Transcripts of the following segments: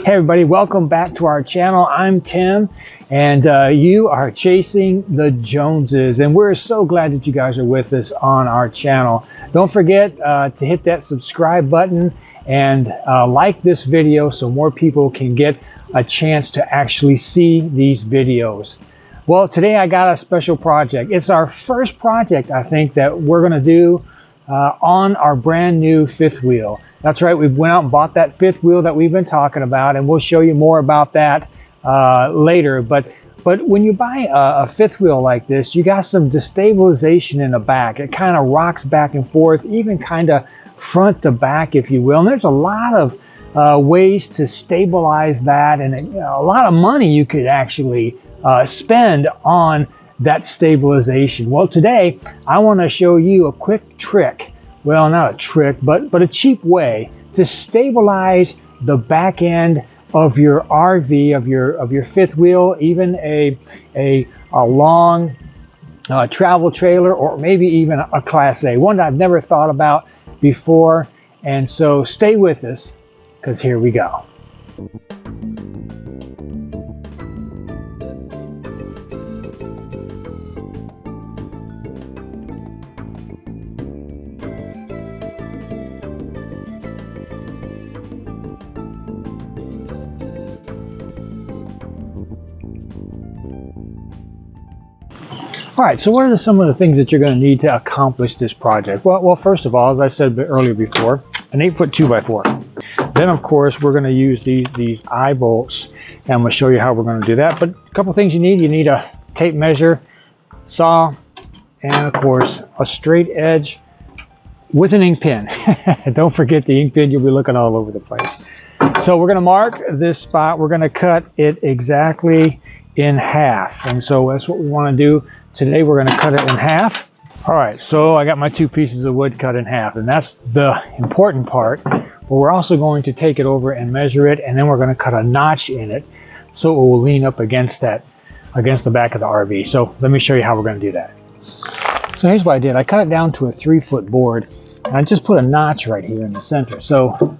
Hey everybody, welcome back to our channel. I'm Tim, and you are chasing the Joneses, and we're so glad that you guys are with us on our channel. Don't forget to hit that subscribe button and like this video so more people can get a chance to actually see these videos. Well, today I got a special project. It's our first project, I think, that we're going to do on our brand new fifth wheel. That's right, we went out and bought that fifth wheel that we've been talking about, and we'll show you more about that later. But when you buy a fifth wheel like this, you got some destabilization in the back. It kind of rocks back and forth, even kind of front to back, if you will. And there's a lot of ways to stabilize that, and a lot of money you could actually spend on that stabilization. Well, today I want to show you a quick trick. Well, not a trick, but a cheap way to stabilize the back end of your RV, of your fifth wheel, even a long travel trailer, or maybe even a Class A, one that I've never thought about before. And so stay with us, because here we go. All right, so what are some of the things that you're going to need to accomplish this project? Well, first of all, as I said earlier before, an 8-foot 2x4. Then, of course, we're going to use these eye bolts, and I'm going to show you how we're going to do that. But a couple things you need. You need a tape measure, saw, and, of course, a straight edge with an ink pen. Don't forget the ink pen. You'll be looking all over the place. So we're going to mark this spot. We're going to cut it exactly in half. And so that's what we want to do. Today we're going to cut it in half. All right, so I got my 2 pieces of wood cut in half, and that's the important part. But we're also going to take it over and measure it, and then we're going to cut a notch in it so it will lean up against the back of the RV. So let me show you how we're going to do that. So here's what I did. I cut it down to a 3-foot board, and I just put a notch right here in the center. So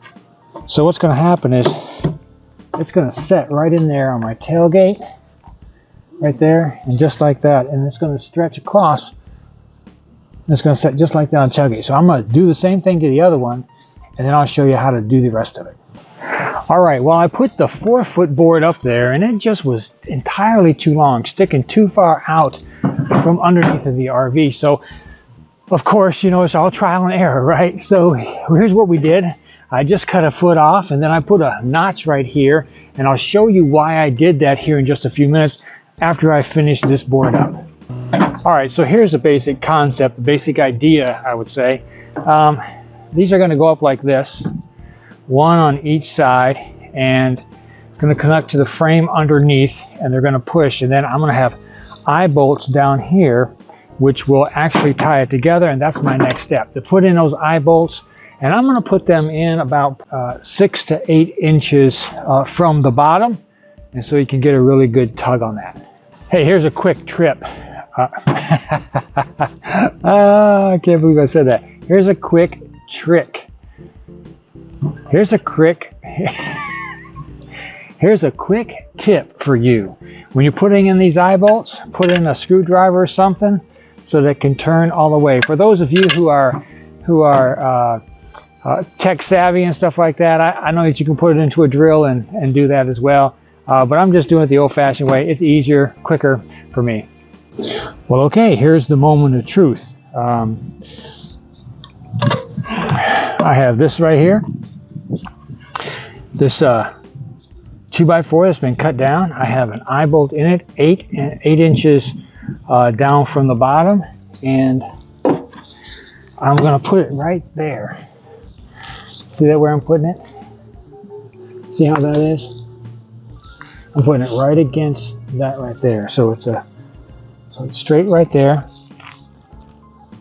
what's going to happen is it's going to set right in there on my tailgate, right there, and just like that, and it's going to stretch across. It's going to set just like that on tailgate. So I'm going to do the same thing to the other one, and then I'll show you how to do the rest of it. All right, well, I put the 4-foot board up there, and it just was entirely too long, sticking too far out from underneath of the RV. So, of course, you know, it's all trial and error, right? So here's what we did. I just cut a foot off, and then I put a notch right here, and I'll show you why I did that here in just a few minutes after I finish this board up. All right, so here's the basic concept, the basic idea, I would say. These are going to go up like this, one on each side, and it's going to connect to the frame underneath, and they're going to push, and then I'm going to have eye bolts down here, which will actually tie it together, and that's my next step, to put in those eye bolts. And I'm going to put them in about 6 to 8 inches from the bottom, and so you can get a really good tug on that. Hey, here's a quick trip. I can't believe I said that. Here's a quick trick. Here's a quick tip for you. When you're putting in these eye bolts, put in a screwdriver or something so that it can turn all the way. For those of you who are tech savvy and stuff like that, I know that you can put it into a drill and do that as well. But I'm just doing it the old-fashioned way. It's easier, quicker for me. Well, okay, here's the moment of truth. I have this right here. This 2x4 that's been cut down. I have an eye bolt in it, 8 inches down from the bottom, and I'm going to put it right there. See that where I'm putting it? See how that is? I'm putting it right against that right there. So it's straight right there.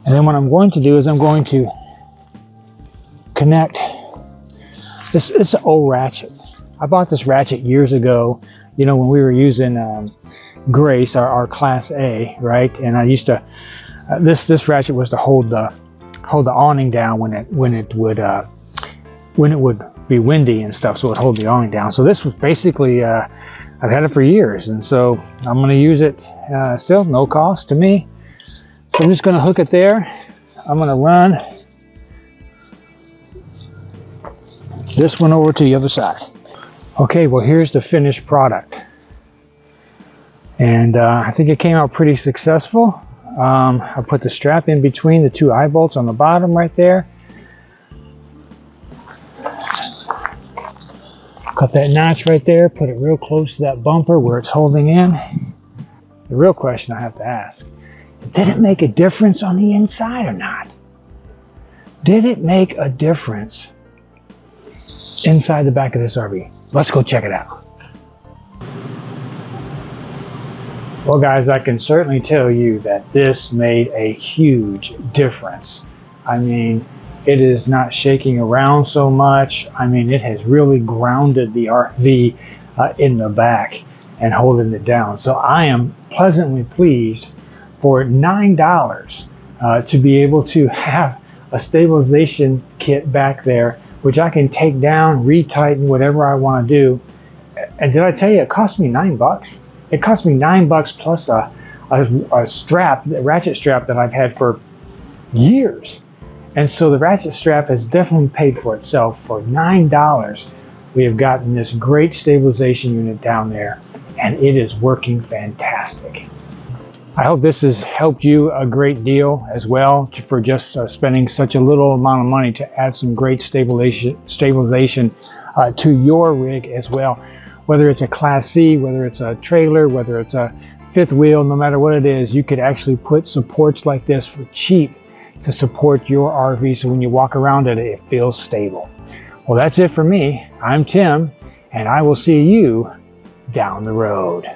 And then what I'm going to do is I'm going to connect this. It's an old ratchet. I bought this ratchet years ago, you know, when we were using Grace, our Class A, right? And I used to this ratchet was to hold the awning down when it would be windy and stuff, so it would hold the awning down. So this was basically, I've had it for years, and so I'm going to use it still, no cost to me. So I'm just going to hook it there. I'm going to run this one over to the other side. Okay, well here's the finished product. And I think it came out pretty successful. I put the strap in between the two eye bolts on the bottom right there. Cut that notch right there, put it real close to that bumper where it's holding in. The real question I have to ask, did it make a difference on the inside or not? Did it make a difference inside the back of this RV? Let's go check it out. Well guys, I can certainly tell you that this made a huge difference. I mean, it is not shaking around so much. I mean, it has really grounded the RV in the back and holding it down. So I am pleasantly pleased for $9 to be able to have a stabilization kit back there, which I can take down, retighten, whatever I want to do. And did I tell you it cost me $9? It cost me $9 plus a strap, a ratchet strap that I've had for years. And so the ratchet strap has definitely paid for itself. For $9, we have gotten this great stabilization unit down there, and it is working fantastic. I hope this has helped you a great deal as well for just spending such a little amount of money to add some great stabilization to your rig as well. Whether it's a Class C, whether it's a trailer, whether it's a fifth wheel, no matter what it is, you could actually put supports like this for cheap to support your RV, so when you walk around it, it feels stable. Well, that's it for me. I'm Tim, and I will see you down the road.